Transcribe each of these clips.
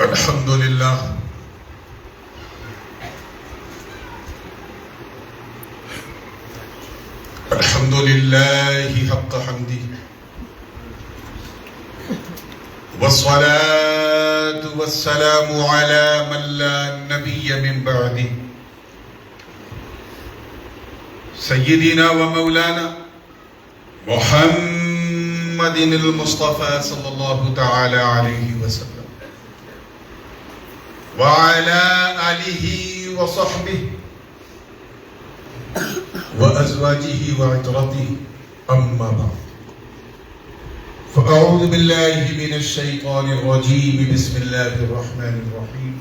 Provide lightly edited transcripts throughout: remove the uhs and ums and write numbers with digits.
الحمد لله الحمد لله حق حمده والصلاة والسلام على من لا نبي من بعده سيدنا ومولانا محمد المصطفى صلى الله تعالى عليه وسلم وعلى آله وصحبه وأزواجه وعترته أما بعد فأعوذ بالله من الشيطان الرجيم بسم الله الرحمن الرحيم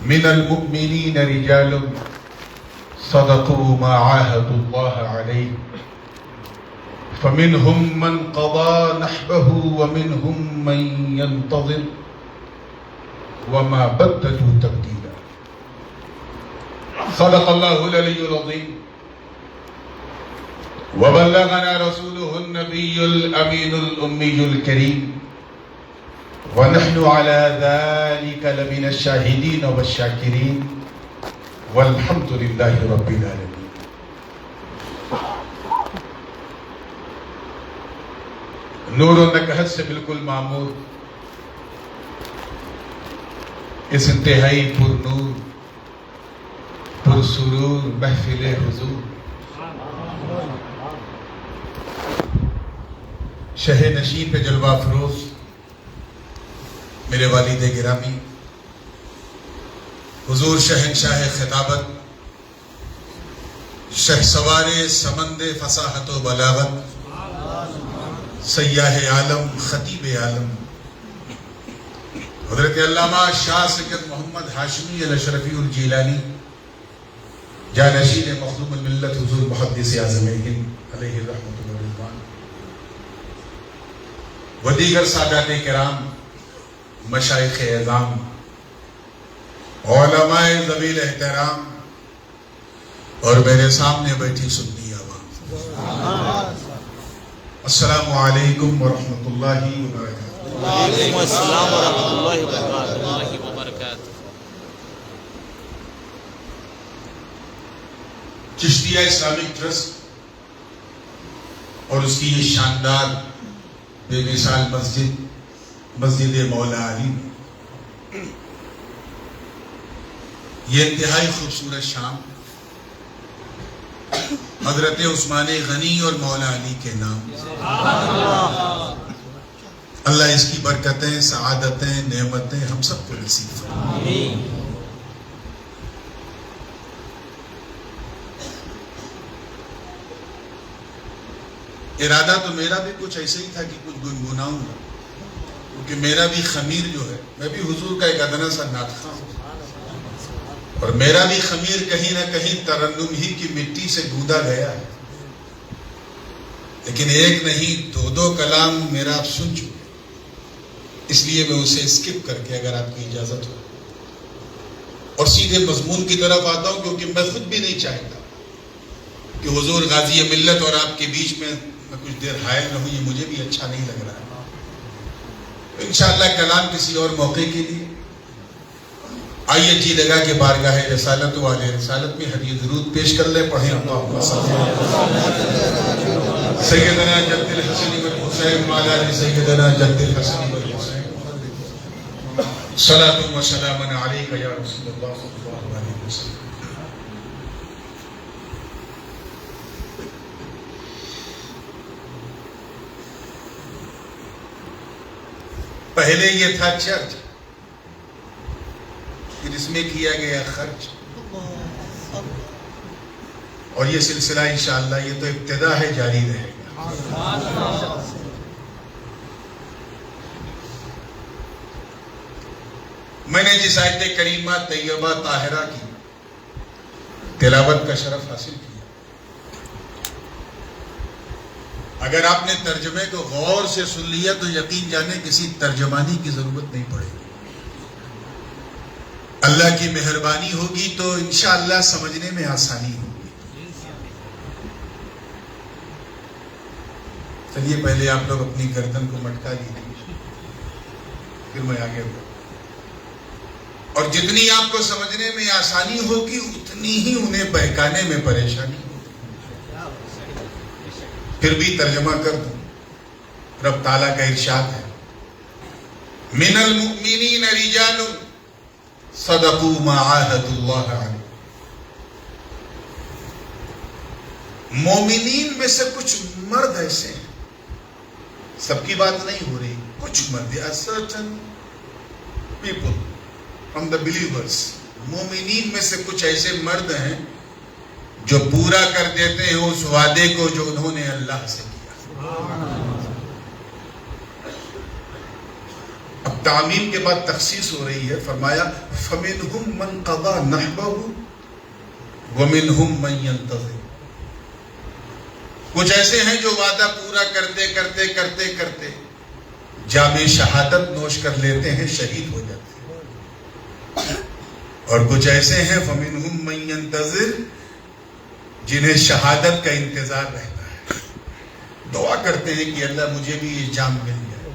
من المؤمنين رجال صدقوا ما عاهدوا الله عليه فمنهم من قضى نحبه ومنهم من ينتظر وما بدلوا تبديلا صدق الله العلي العظيم وبلغنا رسوله النبي الأمين الأمي الكريم ونحن على ذلك لمن الشاهدين والشاكرين والحمد لله رب العالمين. نور و نکہت سے بالکل معمور اس انتہائی پر نور پر سرور محفل حضور شہ نشین پہ جلوہ افروز میرے والد گرامی حضور شہنشاہ خطابت شہ سوار سمند فصاحت و بلاغت سیاح عالم خطیب عالم حضرت علامہ شاہ سید محمد ہاشمی الاشرفی الجیلانی جانشین مخدوم الملت حضور محدث اعظم ہند علیہ الرحمۃ والرضوان و دیگر سادات کرام مشائخ اعظام علماء ذویل احترام اور میرے سامنے بیٹھی سنی عوام السلام علیکم ورحمۃ اللہ وبرکاتہ. وعلیکم السلام ورحمۃ اللہ وبرکاتہ. چشتیہ اسلامک ٹرسٹ اور اس کی یہ شاندار بے مثال مسجد مولا علی، یہ انتہائی خوبصورت شام حضرت عثمان غنی اور مولا علی کے نام. اللہ اس کی برکتیں، سعادتیں، نعمتیں ہم سب کو نصیب فرمائے. ارادہ تو میرا بھی کچھ ایسے ہی تھا کہ کچھ گنگناؤں گا، کیونکہ میرا بھی خمیر جو ہے، میں بھی حضور کا ایک ادنا سا ناطخہ ہوں، اور میرا بھی خمیر کہیں نہ کہیں ترنم ہی کی مٹی سے گوندا گیا ہے. لیکن ایک نہیں دو کلام میرا آپ سن چکے، اس لیے میں اسے اسکپ کر کے اگر آپ کی اجازت ہو اور سیدھے مضمون کی طرف آتا ہوں، کیونکہ میں خود بھی نہیں چاہتا کہ حضور غازی ملت اور آپ کے بیچ میں کچھ دیر حائل نہ ہوں. یہ مجھے بھی اچھا نہیں لگ رہا ہے. انشاءاللہ کلام کسی اور موقع کے لیے. آئیے جی لگا کہ بارگاہ رسالت والے رسالت میں حدیث درود پیش کر لیں. پڑھیں اللہم صلی سیدنا جد الحسن والحسین وعلی آل سیدنا جد الحسن والحسین صلاۃ و سلام علیک یا رسول اللہ صلی اللہ علیہ وسلم. پہلے یہ تھا چرچ، پھر اس میں کیا گیا خرچ، اور یہ سلسلہ انشاءاللہ یہ تو ابتدا ہے، جاری رہے گا. میں نے جس آیت کریمہ طیبہ طاہرہ کی تلاوت کا شرف حاصل کیا، اگر آپ نے ترجمے کو غور سے سن لیا تو یقین جانے کسی ترجمانی کی ضرورت نہیں پڑے گی. اللہ کی مہربانی ہوگی تو انشاءاللہ سمجھنے میں آسانی ہوگی. چلیے پہلے آپ لوگ اپنی گردن کو مٹکا لیجیے، پھر میں آگے بڑھوں، اور جتنی آپ کو سمجھنے میں آسانی ہوگی اتنی ہی انہیں بہکانے میں پریشانی ہوگی۔ پھر بھی ترجمہ کر دوں، رب تعالیٰ کا ارشاد ہے، من المؤمنین رجال صدقوا ما عاهدوا اللہ علیہ۔ مومنین میں سے کچھ مرد ایسے ہیں، سب کی بات نہیں ہو رہی، کچھ مرد، certain people from the believers، مومنین میں سے کچھ ایسے مرد ہیں جو پورا کر دیتے ہیں اس وعدے کو جو انہوں نے اللہ سے کیا۔ اب تعمیم کے بعد تخصیص ہو رہی ہے، فرمایا فَمِنْهُمْ مَنْ قَضَى نَحْبَهُ وَمِنْهُمْ مَنْ يَنْتَظِرُ۔ کچھ ایسے ہیں جو وعدہ پورا کرتے کرتے کرتے کرتے جام شہادت نوش کر لیتے ہیں، شہید ہو جاتے ہیں، اور کچھ ایسے ہیں فَمِنْهُمْ مَنْ يَنْتَظِرُ جنہیں شہادت کا انتظار رہتا ہے، دعا کرتے ہیں کہ اللہ مجھے بھی یہ جام مل جائے۔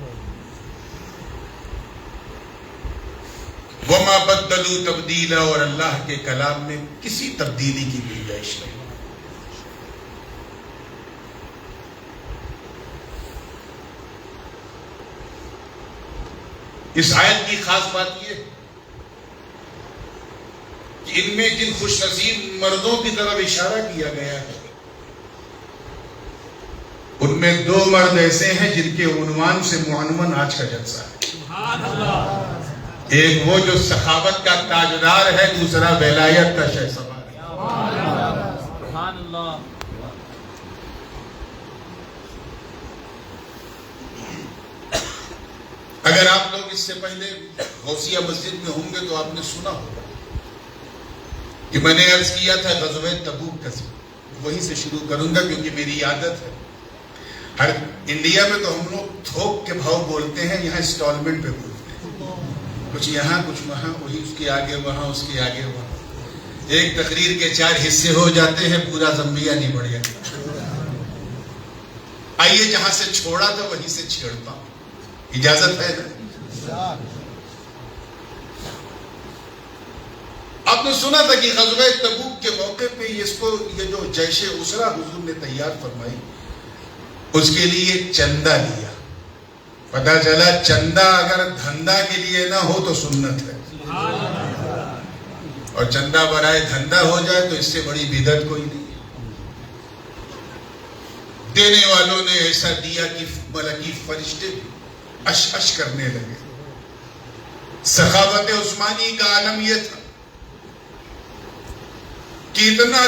وَمَا بَدَّلُوا تَبْدِيلًا، اور اللہ کے کلام میں کسی تبدیلی کی گنجائش نہیں۔ اس آیت کی خاص بات یہ ہے کہ ان میں جن خوش نصیب مردوں کی طرف اشارہ کیا گیا ہے ان میں دو مرد ایسے ہیں جن کے عنوان سے معنون آج کا جلسہ ہے۔ ایک وہ جو سخاوت کا تاجدار ہے، دوسرا ولایت کا شہسوار ہے۔ اگر آپ لوگ اس سے پہلے غوثیہ مسجد میں ہوں گے تو آپ نے سنا ہوگا کہ میں نے عرض کیا تھا غزوہ تبوک کا ذکر، وہیں سے شروع کروں گا کیونکہ میری عادت ہے۔ ہر انڈیا میں تو ہم لوگ تھوک کے بھاؤ بولتے ہیں، یہاں انسٹالمنٹ پہ بولتے ہیں، کچھ یہاں کچھ وہاں، وہی اس کے آگے وہاں، اس کے آگے وہاں، ایک تقریر کے 4 حصے ہو جاتے ہیں، پورا زمبیا نہیں بڑھ جاتا۔ آئیے جہاں سے چھوڑا تھا وہیں سے چھیڑتا ہوں، اجازت ہے نا؟ آپ نے سنا تھا کہ غزوہ تبوک کے موقع پہ یہ جو جیش اسرا حضور نے تیار فرمائی، اس کے لیے چندہ لیا۔ پتہ چلا چندہ اگر دھندا کے لیے نہ ہو تو سنت ہے، اور چندہ برائے دھندا ہو جائے تو اس سے بڑی بدعت کوئی نہیں ہے۔ دینے والوں نے ایسا دیا کہ ملکی فرشتے بھی اش اش کرنے لگے۔ سخاوت عثمانی کا عالم یہ تھا کہ اتنا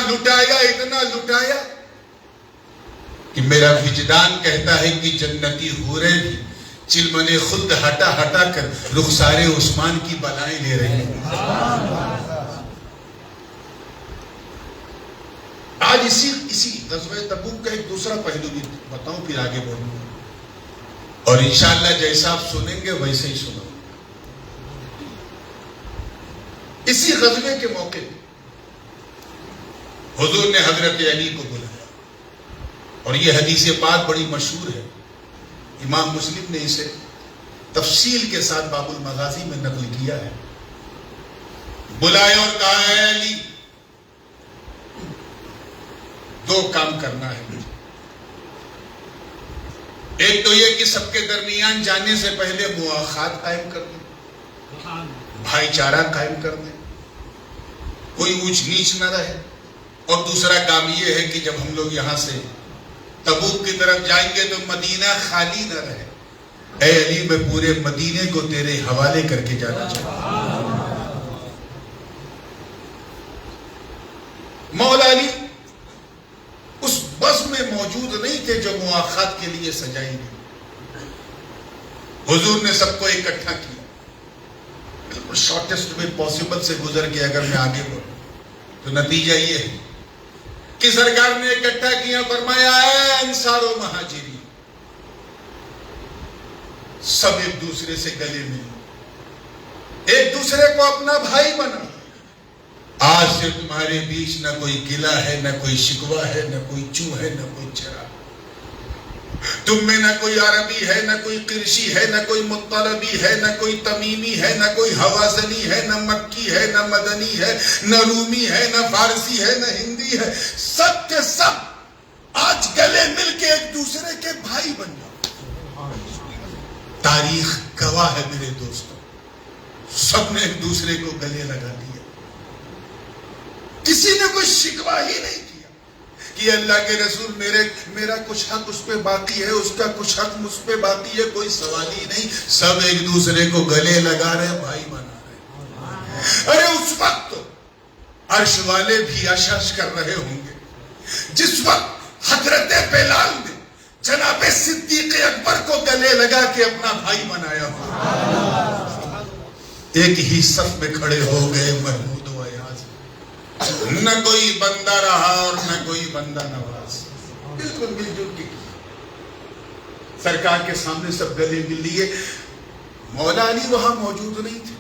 لٹایا کہ میرا وجدان کہتا ہے کہ جنتی حوریں بھی چلمن خلد ہٹا ہٹا کر رخسار عثمان کی بلائیں لے رہی ہیں۔ آج اسی غزوہ تبوک کا ایک دوسرا پہلو بھی بتاؤں، پھر آگے بڑھوں گا، اور انشاءاللہ جیسا آپ سنیں گے ویسے ہی سنو۔ اسی غزوے کے موقع پہ حضور نے حضرت علی کو بلایا، اور یہ حدیث پاک بڑی مشہور ہے، امام مسلم نے اسے تفصیل کے ساتھ باب المغازی میں نقل کیا ہے۔ بلائے اور کہا ہے علی، 2 کام کرنا ہے مجھے۔ ایک تو یہ کہ سب کے درمیان جانے سے پہلے مواخات قائم کر دیں، بھائی چارہ قائم کر دیں، کوئی اونچ نیچ نہ رہے، اور دوسرا کام یہ ہے کہ جب ہم لوگ یہاں سے تبوک کی طرف جائیں گے تو مدینہ خالی نہ رہے۔ اے علی، میں پورے مدینے کو تیرے حوالے کر کے جانا چاہتا ہوں۔ مولا علی اس بس میں موجود نہیں تھے جو مواخات کے لیے سجائی گئی۔ حضور نے سب کو اکٹھا کیا، بالکل شارٹیسٹ وے پاسبل سے گزر کے اگر میں آگے بڑھوں تو نتیجہ یہ ہے کہ سرکار نے اکٹھا کیا، فرمایا اے انصار و مہاجرین، سب ایک دوسرے سے گلے ملو، ایک دوسرے کو اپنا بھائی بنا۔ آج سے تمہارے بیچ نہ کوئی گلہ ہے، نہ کوئی شکوہ ہے، نہ کوئی چو ہے، نہ کوئی چرا۔ تم میں نہ کوئی عربی ہے، نہ کوئی قرشی ہے، نہ کوئی مطلبی ہے، نہ کوئی تمیمی ہے، نہ کوئی حوازنی ہے، نہ مکی ہے، نہ مدنی ہے، نہ رومی ہے، نہ فارسی ہے، نہ ہندی ہے، سب کے سب آج گلے مل کے ایک دوسرے کے بھائی بن جاؤ۔ تاریخ گواہ ہے میرے دوستوں، سب نے ایک دوسرے کو گلے لگا دیا، کسی نے کوئی شکوہ ہی نہیں کیا کہ اللہ کے رسول میرا کچھ حق اس پہ باقی ہے، اس کا کچھ حق مجھ پہ باقی ہے، کوئی سوال ہی نہیں، سب ایک دوسرے کو گلے لگا رہے، بھائی بنا رہے۔ ارے اس وقت تو عرش والے بھی عشش کر رہے ہوں گے جس وقت حضرت بلال نے جناب صدیق اکبر کو گلے لگا کے اپنا بھائی بنایا ہو، ایک ہی صف میں کھڑے ہو گئے محمود و ایاز، نہ کوئی بندہ رہا اور نہ کوئی بندہ نواز، بالکل مل جل کے سرکار کے سامنے سب گلے مل لیے۔ مولا علی وہاں موجود نہیں تھے،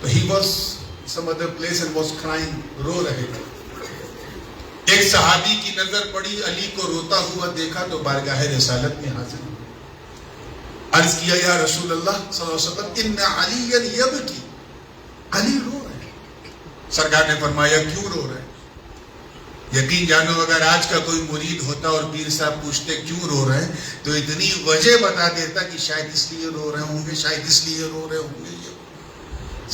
تو he was some other place and was crying، رو رہے تھے۔ ایک صحابی کی نظر پڑی، علی کو روتا ہوا دیکھا تو بارگاہ رسالت میں حاضر ہوا، عرض کیا یا رسول اللہ صلی اللہ علیہ وسلم ان علی یبکی، علی رو رہے ہیں۔ سرکار نے فرمایا کیوں رو رہے ہیں؟ یقین جانو اگر آج کا کوئی مرید ہوتا اور پیر صاحب پوچھتے کیوں رو رہے ہیں تو اتنی وجہ بتا دیتا کہ شاید اس لیے رو رہے ہوں گے، شاید اس لیے رو رہے ہوں گے۔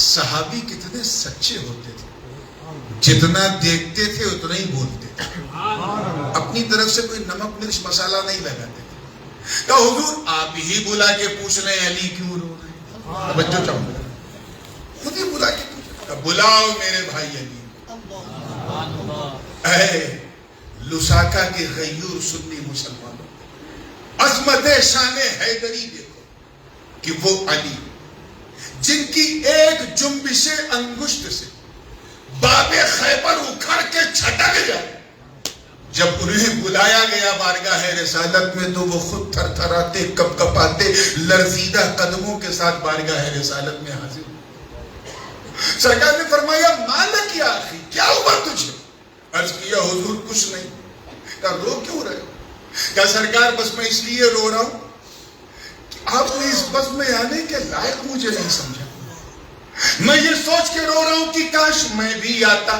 صحابی کتنے سچے ہوتے تھے، جتنا دیکھتے تھے اتنا ہی بولتے تھے، اپنی طرف سے کوئی نمک مرچ مسالہ نہیں لگاتے تھے۔ کہا حضور آپ ہی بلا کے پوچھ لیں علی کیوں رو رہے ہیں، توجہ چاہوں گا، خود ہی بلا کے پوچھ، بلاؤ میرے بھائی علی۔ اے لساکا کے غیور سنی مسلمانوں، عظمت شان حیدری دیکھو کہ وہ علی جن کی ایک جنبش انگشت سے باب خیبر اکھڑ کے چھٹک جائے، جب انہیں بلایا گیا بارگاہ رسالت میں تو وہ خود تھر تھراتے کپ کپاتے لرزیدہ قدموں کے ساتھ بارگاہ رسالت میں حاضر ہوئے۔ سرکار نے فرمایا مالک یا اخی، کیا ہوا تجھے؟ عرض کیا حضور کچھ نہیں۔ کہا رو کیوں رہے ہو؟ کہا سرکار بس میں اس لیے رو رہا ہوں کہ آپ نے اس بس میں آنے کے لائق مجھے نہیں سمجھا، میں یہ سوچ کے رو رہا ہوں کہ کاش میں بھی آتا،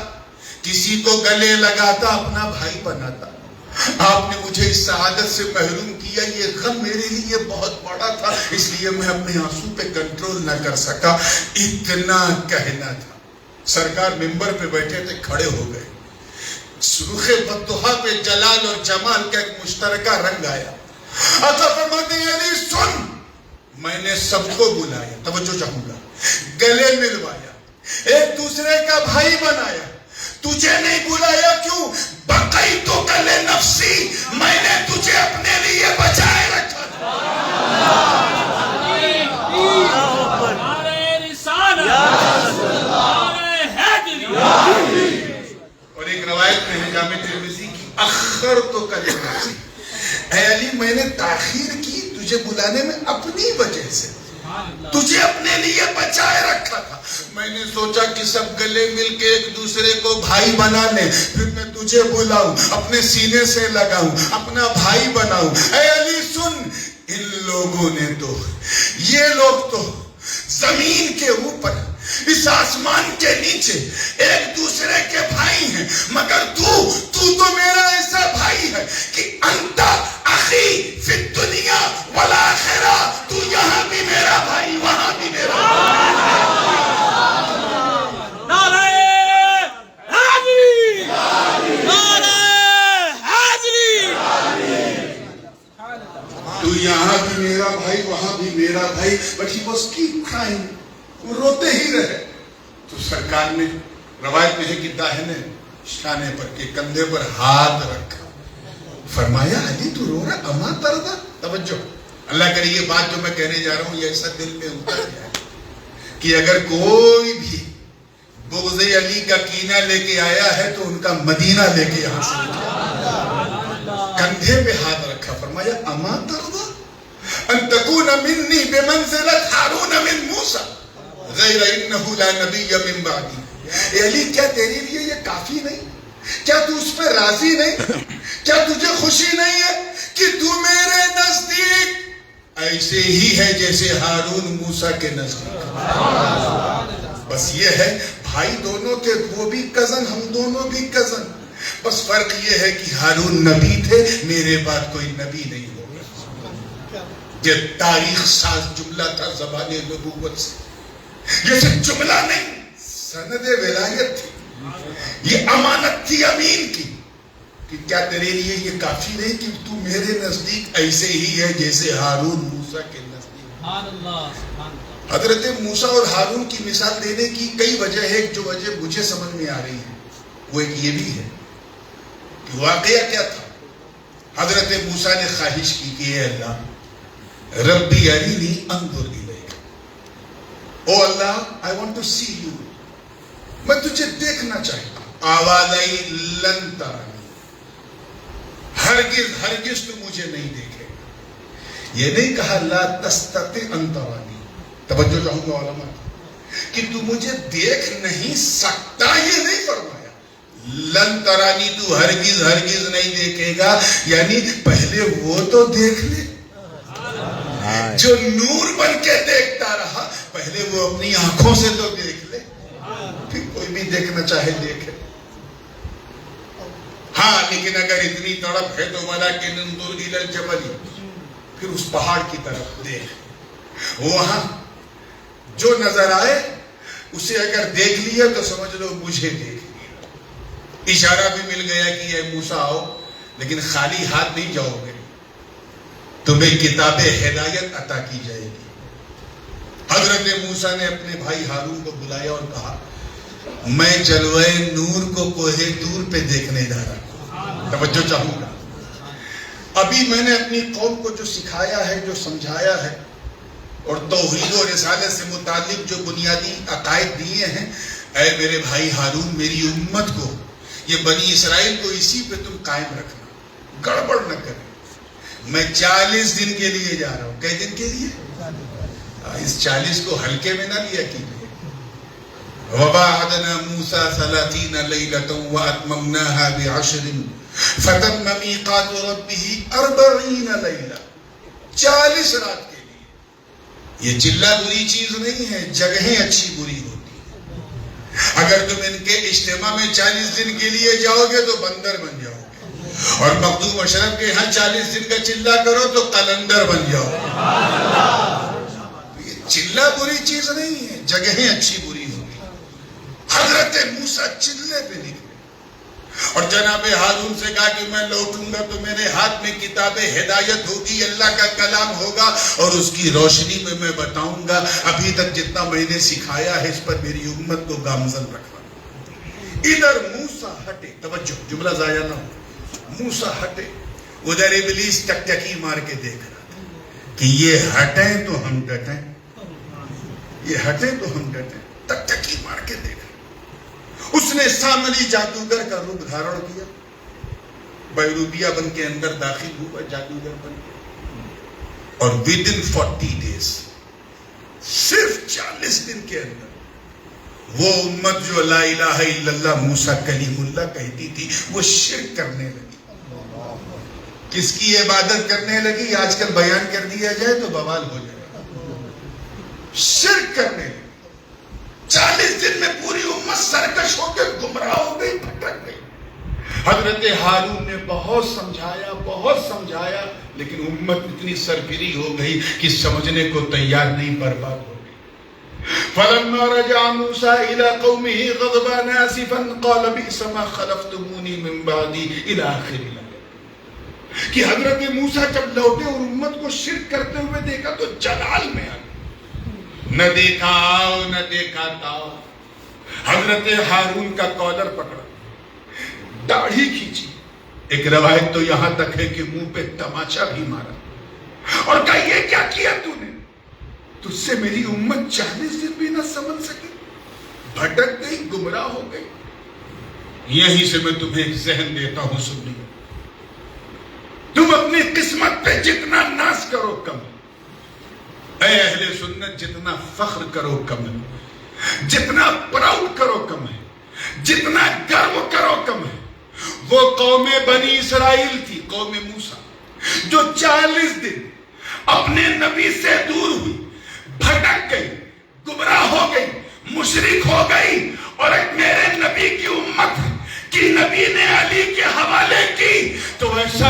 کسی کو گلے لگاتا، اپنا بھائی بناتا۔ آپ نے مجھے اس سعادت سے محروم کیا، یہ غم میرے لیے بہت بڑا تھا، اس لیے میں اپنے آنسو پہ کنٹرول نہ کر سکا۔ اتنا کہنا تھا، سرکار منبر پہ بیٹھے تھے، کھڑے ہو گئے، رخ بدوحا پہ جلال اور جمال کا ایک مشترکہ رنگ آیا۔ آقا فرماتے ہیں علی سن، میں نے سب کو بلایا، توجہ چاہوں گا، گلے ملوایا، ایک دوسرے کا بھائی بنایا، تجھے نہیں بلایا کیوں؟ بقیتک لنفسی، میں نے تجھے اپنے لیے بچائے رکھا تھا۔ اور ایک روایت میں ہے جامع ترمذی کی، اخرتک لنفسی، اے علی میں نے تاخیر کی تجھے بلانے میں اپنی وجہ سے، تجھے اپنے لیے بچائے رکھا تھا۔ میں نے سوچا کہ سب گلے مل کے ایک دوسرے کو بھائی بنا لیں، پھر میں تجھے بلاؤں، اپنے سینے سے لگاؤں، اپنا بھائی بناؤں۔ اے علی سن، ان لوگوں نے تو، یہ لوگ تو زمین کے اوپر اس آسمان کے نیچے ایک دوسرے کے بھائی ہیں، مگر تو میرا ایسا بھائی ہے کہ انت اخی فی الدنیا والآخرہ، تو یہاں بھی میرا بھائی وہاں بھی میرا بھائی۔ نعرہ حیدری، نعرہ حیدری، تو یہاں بھی میرا بھائی وہاں بھی میرا بھائی۔ But he was keep crying، وہ روتے ہی رہے۔ تو سرکار نے روایت میں ہے کہ داہنے شانے پر کے کندھے پر ہاتھ رکھا، فرمایا علی تو رو رہا، اما تردا؟ توجہ، اللہ کرے یہ بات جو میں کہنے جا رہا ہوں یہ ایسا دل میں اتر جائے کہ اگر کوئی بھی بغض علی کا کینہ لے کے آیا ہے تو ان کا مدینہ لے کے یہاں سے کندھے پہ ہاتھ رکھا، فرمایا اما تردا ان تکون منی بمنزلت ہارون من موسیٰ غیر انہو لا نبی من بعدی۔ اے علی کیا تیرے لیے یہ کافی نہیں؟ کیا تو اس پہ راضی نہیں؟ کیا تجھے خوشی نہیں ہے کہ کہ تو میرے نزدیک ایسے ہی ہے جیسے ہارون موسیٰ کے نزدیک. بس یہ ہے بھائی دونوں تھے, وہ بھی کزن, ہم دونوں بھی کزن. بس فرق یہ ہے کہ ہارون نبی تھے, میرے بعد کوئی نبی نہیں ہوگا. یہ تاریخ ساز جملہ تھا زبان نبوت سے. یہ صرف جملہ نہیں, سند ولایت تھی. یہ امانت تھی امین کی کہ کیا تیرے لیے یہ کافی نہیں کہ تو میرے نزدیک ایسے ہی ہے جیسے ہارون موسیٰ کے نزدیک. حضرت موسیٰ اور ہارون کی مثال دینے کی کئی وجہ ہے. ایک جو وجہ مجھے سمجھ میں آ رہی ہے وہ ایک یہ بھی ہے کہ واقعہ کیا تھا. حضرت موسیٰ نے خواہش کی کہ اے اللہ ربی ارینی انظر الیک, او اللہ I want to see you, میں تجھے دیکھنا چاہتا ہوں. آواز آئی لن ترانی, ہرگز تو مجھے نہیں دیکھے گا. یہ نہیں کہا لا تستطیع ان ترانی, توجہ چاہوں گا علماء کہ تو مجھے دیکھ نہیں سکتا, یہ نہیں فرمایا. لن ترانی, تو ہرگز نہیں دیکھے گا, یعنی پہلے وہ تو دیکھ لے جو نور بن کے دیکھتا رہا. پہلے وہ اپنی آنکھوں سے تو دیکھ لے, پھر کوئی بھی دیکھنا چاہے دیکھے. ہاں لیکن اگر اتنی تڑپ ہے تو وَلَكِنْ انظُرْ إِلَى الْجَبَلِ, پھر اس پہاڑ کی طرف دیکھ. وہاں جو نظر آئے اسے اگر دیکھ لیا تو سمجھ لو مجھے دیکھ لیا. اشارہ بھی مل گیا کہ اے موسیٰ آؤ, لیکن خالی ہاتھ نہیں جاؤ گے, تمہیں کتاب ہدایت عطا کی جائے گی. حضرت موسیٰ نے اپنے بھائی ہارون کو بلایا اور کہا میں جلوہ نور کو کوہ دور پہ دیکھنے جا رہا ہوں. توجہ چاہوں گا, ابھی میں نے اپنی قوم کو جو سکھایا ہے, جو سمجھایا ہے, اور توحید و رسالت سے متعلق جو بنیادی عقائد دیے ہیں, اے میرے بھائی ہارون میری امت کو, یہ بنی اسرائیل کو اسی پہ تم قائم رکھنا, گڑبڑ نہ کریں. میں 40 دن کے لیے جا رہا ہوں. کئی دن کے لیے؟ اس 40 کو ہلکے میں نہ لیا کیجیے. وَوَعَدْنَا مُوسَىٰ 30 لَيْلَةً وَأَتْمَمْنَاهَا بِعَشْرٍ فَتَمَّ مِيقَاتُ رَبِّهِ 40 لَيْلَةً, 40 رات کے لیے. یہ چلہ بری چیز نہیں ہے, جگہیں اچھی بری ہوتی ہیں. اگر تم ان کے اجتماع میں 40 دن کے لیے جاؤ گے تو بندر بن جاؤ گے, اور مخدوم اشرف کے ہاں 40 دن کا چلہ کرو تو قلندر بن جاؤ گے. یہ چلہ بری چیز نہیں ہے, جگہیں اچھی بری ہوتی. حضرت موسیٰ چلے پہ نکلے اور جناب ہارون سے کہا کہ میں لوٹوں گا تو میرے ہاتھ میں کتاب ہدایت ہوگی, اللہ کا کلام ہوگا, اور اس کی روشنی میں بتاؤں گا ابھی تک جتنا میں نے سکھایا ہے اس پر میری امت کو گامزن رکھنا. ادھر موسیٰ ہٹے, توجہ جملہ ضائع نہ ہو, موسیٰ ہٹے, ادھر ابلیس ٹکٹکی مار کے دیکھ رہا تھا کہ یہ ہٹیں تو ہم ڈٹیں, یہ ہٹیں تو ہم ڈٹیں. ٹکٹکی مار کے دیکھ. اس نے سامری جادوگر کا روپ دھارن کیا, بیروبیہ بن کے اندر داخل ہوا جادوگر بن کے, اور within 40 days, صرف 40 دن کے اندر وہ امت جو لا الہ الا اللہ موسیٰ کلیم اللہ کہتی تھی وہ شرک کرنے لگی. کس کی عبادت کرنے لگی؟ آج کل بیان کر دیا جائے تو بوال ہو جائے. شرک کرنے لگی. 40 دن میں پوری امت سرکش ہو کے گمراہ ہو گئی, بھٹک گئی. حضرت ہارون نے بہت سمجھایا, لیکن امت اتنی سرفری ہو گئی کہ سمجھنے کو تیار نہیں, برباد ہو گئی. فَلَمَّا رَجَعَ مُوسَىٰ إِلَىٰ قَوْمِهِ غَضْبَانَ آسِفًا قَالَ بِئْسَ مَا خَلَفْتُمُونِي مِن بَعْدِي إِلَىٰ آخِرِ الْآيَةِ. کہ حضرت موسیٰ جب لوٹے اور امت کو شرک کرتے ہوئے دیکھا تو جلال میں آ گئے. نہ دیکھا آؤ نہ دیکھا تاؤ. حضرت ہارون کا کالر پکڑا, داڑھی کھینچی. ایک روایت تو یہاں تک ہے کہ منہ پہ تماچا بھی مارا اور کہا یہ کیا کیا تو نے, تجھ سے میری امت 40 دن بھی نہ سمجھ سکی, بھٹک گئی, گمراہ ہو گئی. یہیں سے میں تمہیں ایک ذہن دیتا ہوں, سن لیو. تم اپنی قسمت پہ جتنا ناز کرو کم, اے اہل سنت جتنا فخر کرو کم ہے, جتنا پراؤڈ کرو کم ہے, جتنا گرو کرو کم ہے. وہ قوم بنی اسرائیل تھی, قوم موسیٰ, جو 40 دن اپنے نبی سے دور ہوئی، بھٹک گئی، گمراہ ہو گئی، مشرک ہو گئی، اور ایک میرے نبی کی امت کہ نبی نے علی کے حوالے کی تو ایسا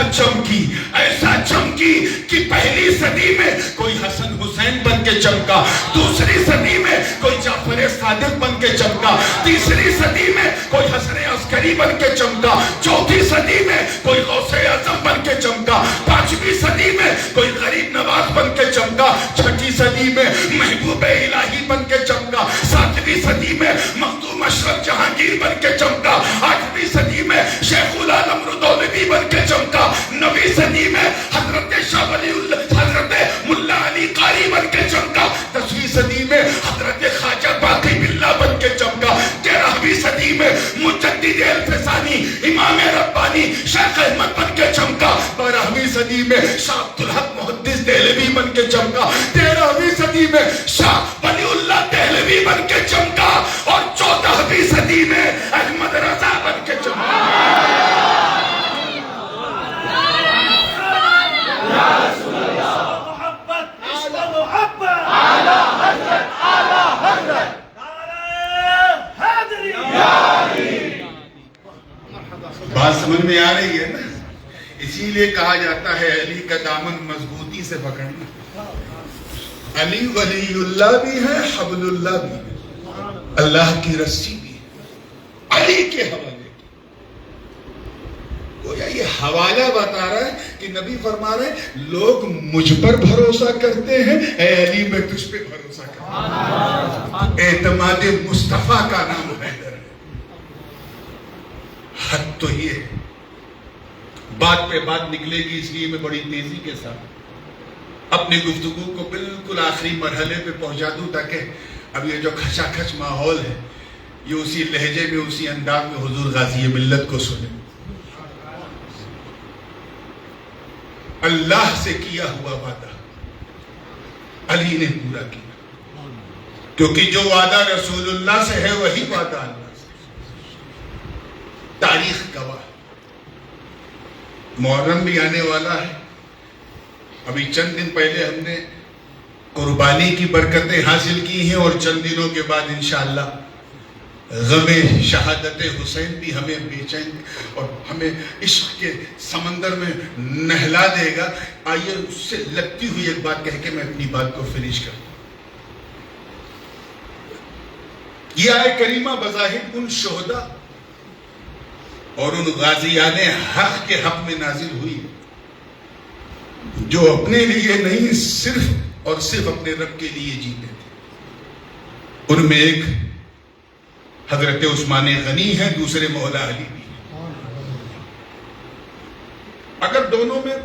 چمکی کہ پہلی صدی میں کوئی حسن حسین بن کے چمکا، دوسری صدی میں کوئی جعفر صادق بن کے چمکا، تیسری صدی میں کوئی حسن عسکری بن کے چمکا، چوتھی صدی میں کوئی غوث اعظم بن کے چمکا، پانچویں صدی میں کوئی غریب نواز بن کے چمکا، چھٹی صدی میں محبوب الہی بن کے چمکا، ساتویں صدی میں مخدوم اشرف جہانگیر بن کے چمکا، آٹھویں صدی میں شیخ العالم رودولوی بن کے چمکا، 9ویں صدی میں حضرت شاہ ولی اللہ حضرت ملا علی قاری بن کے چمکا، 10ویں صدی میں حضرت خواجہ باقی باللہ بن کے چمکا، 13ویں صدی میں مجدد الفسانی امام ربانی شیخ احمد بن کے چمکا، 12ویں صدی میں شاہ عبدالحق محدث دہلوی بن کے چمکا، 13ویں صدی میں شاہ ولی اللہ دہلوی بن کے چمکا، اور 14ویں صدی میں احمد رضا بن کے چمکا۔ بات سمجھ میں آ رہی ہے نا؟ اسی لیے کہا جاتا ہے علی کا دامن مضبوطی سے پکڑنا۔ علی ولی اللہ بھی ہے، حبل اللہ بھی ہے، اللہ کی رسی بھی ہے، علی کے حوالے کی۔ گویا یہ حوالہ بتا رہا ہے کہ نبی فرما رہے ہیں لوگ مجھ پر بھروسہ کرتے ہیں، اے علی میں تجھ پہ بھروسہ کرتا ہوں۔ اعتماد مصطفیٰ کا نام حیدر ہے۔ حد تو یہ ہے، بات پہ بات نکلے گی، اس لیے میں بڑی تیزی کے ساتھ اپنی گفتگو کو بالکل آخری مرحلے پہ پہنچا دوں، تاکہ اب یہ جو کھچا کھچ ماحول ہے یہ اسی لہجے میں، اسی انداز میں حضور غازی ملت کو سنیں۔ اللہ سے کیا ہوا وعدہ علی نے پورا کیا، کیونکہ جو وعدہ رسول اللہ سے ہے وہی وعدہ اللہ سے۔ تاریخ گواہ، محرم بھی آنے والا ہے، ابھی چند دن پہلے ہم نے قربانی کی برکتیں حاصل کی ہیں، اور چند دنوں کے بعد انشاءاللہ غم شہادت حسین بھی ہمیں بے چین اور ہمیں عشق کے سمندر میں نہلا دے گا۔ آئیے اس سے لگتی ہوئی ایک بات کہہ کے میں اپنی بات کو فنش کروں۔ یہ آیت کریمہ بظاہر ان شہداء اور ان غازیان حق کے حق میں نازل ہوئی جو اپنے لیے نہیں، صرف اور صرف اپنے رب کے لیے جیتے تھے۔ ان میں ایک حضرت عثمان غنی ہے، دوسرے مولا علی بھی ہے۔ اگر دونوں میں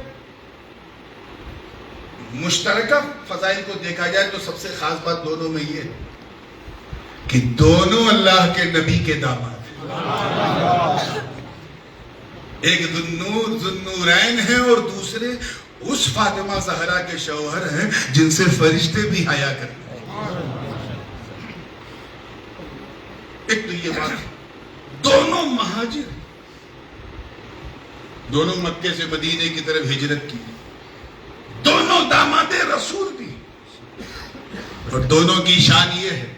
مشترکہ فضائل کو دیکھا جائے تو سب سے خاص بات دونوں میں یہ ہے کہ دونوں اللہ کے نبی کے داماد ہیں۔ ایک ذوالنورین ہیں اور دوسرے اس فاطمہ زہرا کے شوہر ہیں جن سے فرشتے بھی حیا کرتے ہیں۔ ایک تو یہ بات ہے، دونوں مہاجر، دونوں مکے سے مدینے کی طرف ہجرت کی، دونوں داماد رسول بھی، اور دونوں کی شان یہ ہے،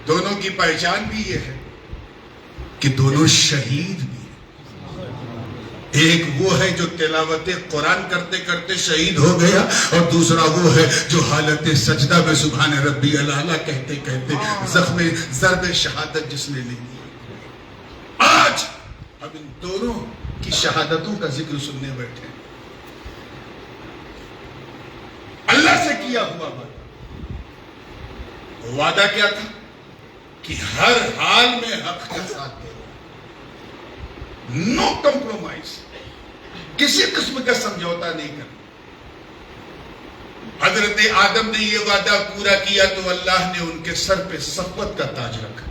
دونوں کی پہچان بھی یہ ہے کہ دونوں شہید بھی۔ ایک وہ ہے جو تلاوت قرآن کرتے کرتے شہید ہو گیا، اور دوسرا وہ ہے جو حالت سجدہ میں سبحان ربی الاعلیٰ کہتے کہتے زخم ضرب شہادت جس نے لی۔ آج ہم ان دونوں کی شہادتوں کا ذکر سننے بیٹھے ہیں۔ اللہ سے کیا ہوا وعدہ کیا تھا کہ ہر حال میں حق کا ساتھ دے، نو کمپرومائز، کسی قسم کا سمجھوتا نہیں کرنا۔ حضرت آدم نے یہ وعدہ پورا کیا تو اللہ نے ان کے سر پہ صفوت کا تاج رکھا۔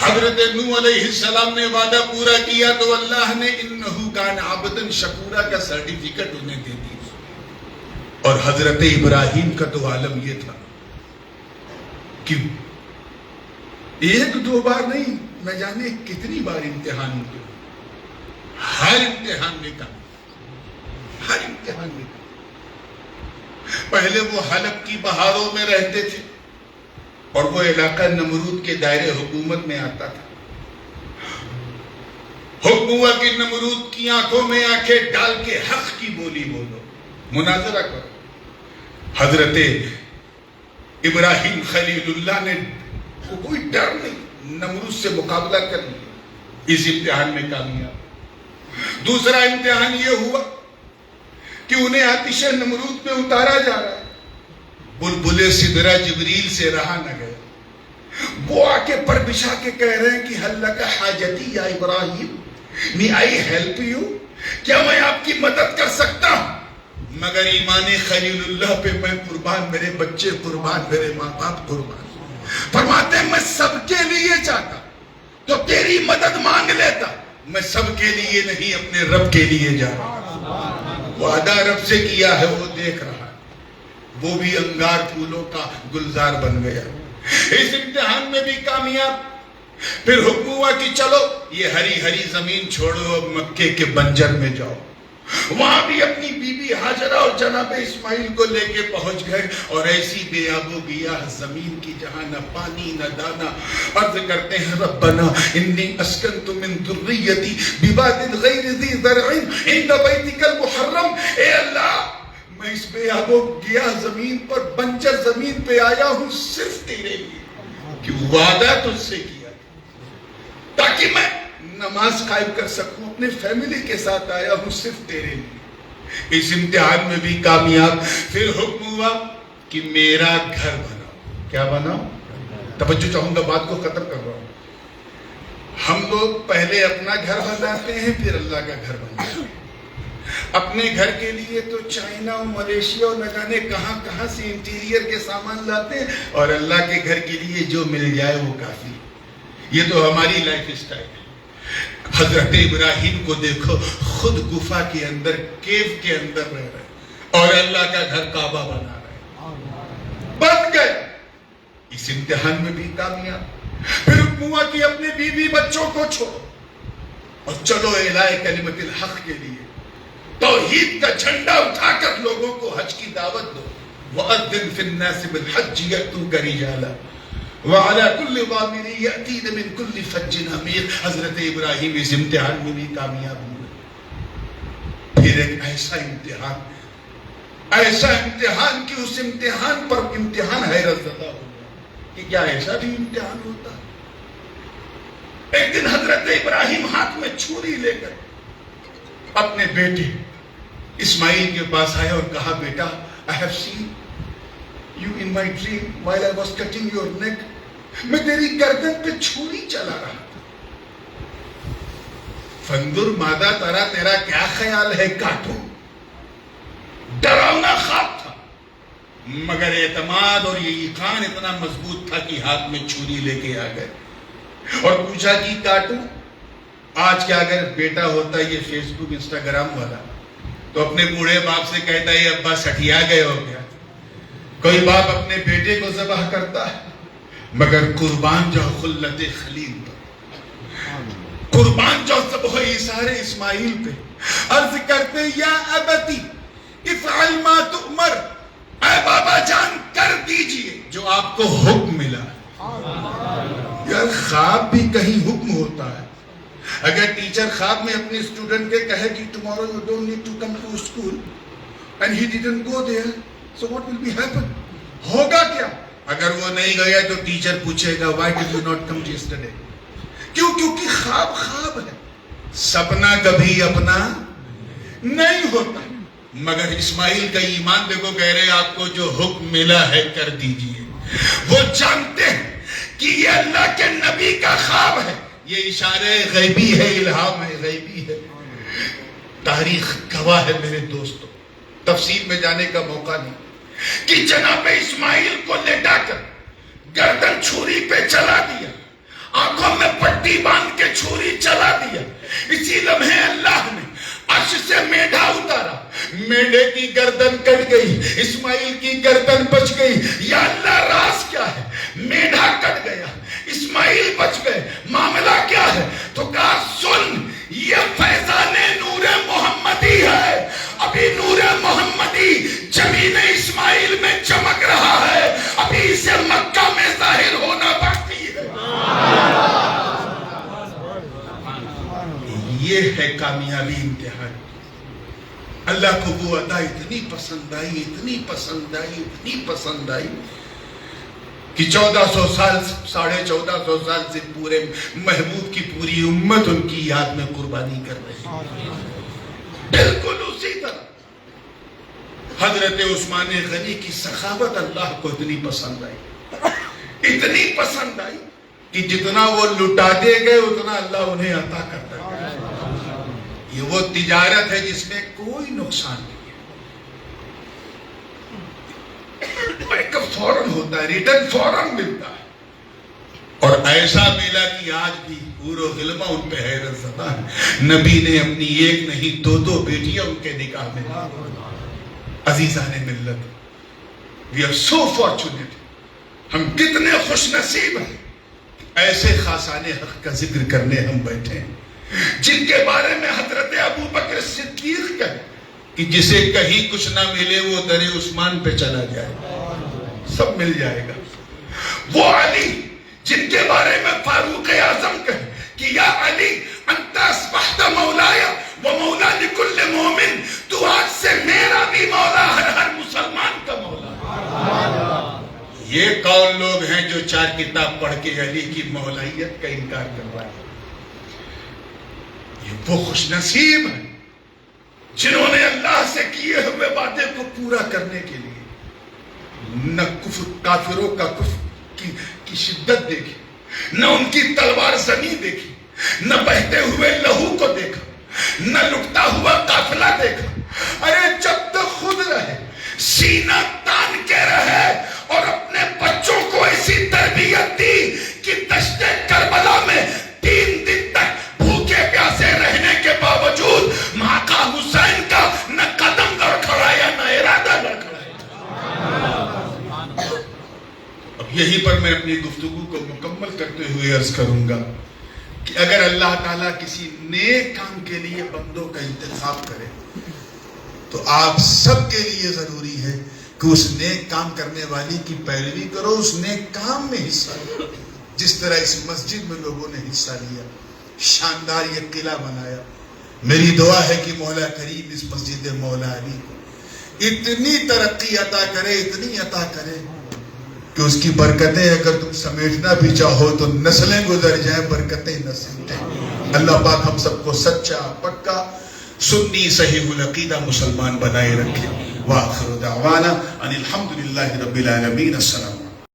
حضرت نوح علیہ السلام نے وعدہ پورا کیا تو اللہ نے انہو کان عبدن شکورا کا سرٹیفکیٹ انہیں دے دیا۔ اور حضرت ابراہیم کا تو عالم یہ تھا کہ ایک دو بار نہیں، نہ جانے کتنی بار امتحان ہوتے، ہر امتحان میں کام، ہر امتحان میں. پہلے وہ حلب کی بہاروں میں رہتے تھے اور وہ علاقہ نمرود کے دائرے حکومت میں آتا تھا. حکم ہوا کہ نمرود کی آنکھوں میں آنکھیں ڈال کے حق کی بولی بولو, مناظرہ کرو. حضرت ابراہیم خلیل اللہ نے کوئی ڈر نہیں, نمرود سے مقابلہ کر لیا, اس امتحان میں کامیاب. دوسرا امتحان یہ ہوا کہ انہیں آتش نمرود میں اتارا جا رہا ہے. بلبلِ سدرہ جبریل سے رہا نہ گیا, وہ آ کے پر بچھا کے کہہ رہے ہیں کہ حل لک حاجتی یا ابراہیم, may I help you, کیا میں آپ کی مدد کر سکتا ہوں؟ مگر ایمان خلیل اللہ پہ میں قربان, میرے بچے قربان, میرے ماں باپ قربان. فرماتے ہیں میں سب کے لیے چاہتا تو تیری مدد مانگ لیتا, میں سب کے لیے نہیں اپنے رب کے لیے جا رہا. وعدہ رب سے کیا ہے وہ دیکھ رہا ہے, وہ بھی انگار پھولوں کا گلزار بن گیا. اس امتحان میں بھی کامیاب. پھر حکم ہوا کہ چلو یہ ہری ہری زمین چھوڑو, اب مکے کے بنجر میں جاؤ. وہاں بھی اپنی بی بی ہاجرہ اور جناب اسماعیل کو لے کے پہنچ گئے, اور ایسی بے آب و گیاہ زمین کی جہاں نہ پانی نہ دانا. عرض کرتے ہیں ربنا انی اسکنت من ذریتی بواد غیر ذی زرع عند بیتک المحرم, اے اللہ میں اس بے آب و گیاہ زمین پر, بنجر زمین پہ آیا ہوں صرف تیرے لیے, کہ وعدہ تجھ سے کیا تاکہ میں نماز قائم کر سکوں, اپنے فیملی کے ساتھ آیا ہوں صرف تیرے لیے. اس امتحان میں بھی کامیاب. پھر حکم ہوا کہ میرا گھر بناؤ. کیا بناؤ؟ توجہ چاہوں گا, بات کو ختم کر رہا ہوں. ہم لوگ پہلے اپنا گھر بناتے ہیں, پھر اللہ کا گھر بناتے ہیں. اپنے گھر کے لیے تو چائنا اور ملیشیا اور نہ جانے کہاں کہاں سے انٹیریئر کے سامان لاتے ہیں, اور اللہ کے گھر کے لیے جو مل جائے وہ کافی. یہ تو ہماری لائف اسٹائل ہے. حضرت ابراہیم کو دیکھو, خود گفا کے اندر, کیو کے اندر رہ رہے اور اللہ کا گھر کعبہ بنا رہے, بن گئے. اس امتحان میں بھی کامیاب. پھر حکم ہوا کہ اپنے بیوی بچوں کو چھوڑو اور چلو اعلاء کلمت الحق کے لیے, توحید کا جھنڈا اٹھا کر لوگوں کو حج کی دعوت دو. وَأَذِّن فِي النَّاسِ بِالْحَجِّ يَأْتُوكَ رِجَالًا وَعَلَى كُلِّ ضَامِرٍ يَأْتِينَ مِنْ كُلِّ فَجٍّ عَمِيقٍ. حضرت ابراہیم اس امتحان میں بھی کامیاب ہوئے. پھر ایک ایسا امتحان کہ اس امتحان پر امتحان حیرت زدہ ہو گیا کہ کیا ایسا بھی امتحان ہوتا ہے. ایک دن حضرت ابراہیم ہاتھ میں چھری لے کر اپنے بیٹے اسماعیل کے پاس آئے اور کہا, بیٹا I have seen you in my dream while I was cutting your neck. میں تیری گردن پہ چھری چلا رہا تھا. فندر مادہ ترا, تیرا کیا خیال ہے, کاٹوں. ڈراؤنا خواب تھا, مگر اعتماد اور یہ یقین اتنا مضبوط تھا کہ ہاتھ میں چھری لے کے آ گئے اور پوچھا کہ کاٹوں. آج کیا اگر بیٹا ہوتا یہ فیس بک انسٹاگرام والا تو اپنے بوڑھے باپ سے کہتا ہے ابا سٹیا گئے ہو گیا. کوئی باپ اپنے بیٹے کو ذبح کرتا ہے, مگر قربان جو خلت خلیل پر, قربان جو ذبح ایثار اسماعیل پہ. عرض کرتے یا ابتی افعل ما تؤمر, اے بابا جان کر دیجئے جو آپ کو حکم ملا. یار خواب بھی کہیں حکم ہوتا ہے. اگر ٹیچر خواب میں اپنے اسٹوڈنٹ کے کہے کہ tomorrow you don't need to come to school and he didn't go there, so what will be happen? ہوگا کیا؟ اگر وہ نہیں گیا تو ٹیچر پوچھے گا why did you not come yesterday? کیوں؟ کیونکہ خواب خواب ہے, سپنا کبھی اپنا نہیں ہوتا. مگر اسماعیل کا ایمان دیکھو, کہہ رہے آپ کو جو حکم ملا ہے کر دیجئے. وہ جانتے ہیں کہ یہ اللہ کے نبی کا خواب ہے, یہ اشارہ غیبی ہے, الہام غیبی ہے. تاریخ گواہ ہے میرے دوستو, تفصیل میں جانے کا موقع نہیں, کہ جناب اسماعیل کو لٹا کر گردن چھری پہ چلا دیا, آنکھوں میں پٹی باندھ کے چھری چلا دیا. اسی لمحے اللہ نے عرش سے میڈھا اتارا, میڈھے کی گردن کٹ گئی, اسماعیل کی گردن بچ گئی. یا اللہ راز کیا ہے؟ میڈھا کٹ گیا, اسماعیل بچ گئے, معاملہ کیا ہے؟ تو کہا سن, یہ فیضان نور محمدی ہے, ابھی کامیابی امتحان. اللہ کو وہ ادا اتنی پسند آئی، اتنی پسند آئی، اتنی پسند آئی کہ 1400 سال 1450 سال سے پورے محبوب کی پوری امت ان کی یاد میں قربانی کر رہی ہے. بالکل اسی طرح حضرت عثمان غنی کی سخاوت اللہ کو اتنی پسند آئی، اتنی پسند آئی کہ جتنا وہ لٹا دے گئے اتنا اللہ انہیں عطا کرتا ہے. یہ وہ تجارت ہے جس میں کوئی نقصان نہیں ہے، بیک اپ فوراً ہوتا ہے، ریٹرن فوراً ملتا ہے. اور ایسا ملا کہ آج بھی پورا غلمہ ان پہ حیرت زدہ ہے. نبی نے اپنی ایک نہیں دو بیٹیاں ان کے نکاح میں. عزیزان ملت، we are so fortunate، ہم کتنے خوش نصیب ہیں. ایسے خاصان حق کا ذکر کرنے ہم بیٹھے ہیں جن کے بارے میں حضرت ابو بکر صدیق کہے کہ جسے کہیں کچھ نہ ملے وہ در عثمان پہ چلا جائے، سب مل جائے گا. وہ علی جن کے بارے میں فاروق اعظم کہے کہ یا علی انت اصبحت مولایا و مولا لکل مومن، تو آج سے میرا بھی مولا ہے، ہر مسلمان کا مولا. یہ کون لوگ ہیں جو 4 کتاب پڑھ کے علی کی مولائیت کا انکار کر رہا ہے؟ یہ وہ خوش نصیب ہیں جنہوں نے اللہ سے کیے ہوئے وعدے کو پورا کرنے کے لیے نہ کافروں کا کفر کی شدت دیکھی، نہ ان کی تلوار زنی دیکھی، نہ بہتے ہوئے لہو کو دیکھا، نہ لٹتا ہوا قافلہ دیکھا. ارے جب تک خود رہے، سینہ تان کے رہے اور اپنے بچوں کو ایسی تربیت دی کہ دشت کربلا میں 3 دن تک بھوکے پیاسے رہنے کے باوجود ماقا حسین کا نہ قدم لڑکھڑایا نہ ارادہ لڑکھڑایا. اب یہی پر میں اپنی گفتگو کو مکمل کرتے ہوئے عرض کروں گا کہ اگر اللہ تعالیٰ کسی نیک کام کے لیے بندوں کا انتخاب کرے تو آپ سب کے لیے ضروری ہے کہ اس نیک کام کرنے والی کی پیروی کرو، اس نیک کام میں حصہ لو. جس طرح اس مسجد میں لوگوں نے حصہ لیا، شاندار یہ قلعہ بنایا. میری دعا ہے کہ مولا کریم اس مسجد مولا علی کو اتنی ترقی عطا کرے، اتنی عطا کرے کہ اس کی برکتیں اگر تم سمیٹنا بھی چاہو تو نسلیں گزر جائیں، برکتیں نہ سمٹیں. اللہ پاک ہم سب کو سچا پکا سنی صحیح العقیدہ مسلمان بنائے رکھے. وآخر دعوانا ان الحمدللہ رب العالمین. السلام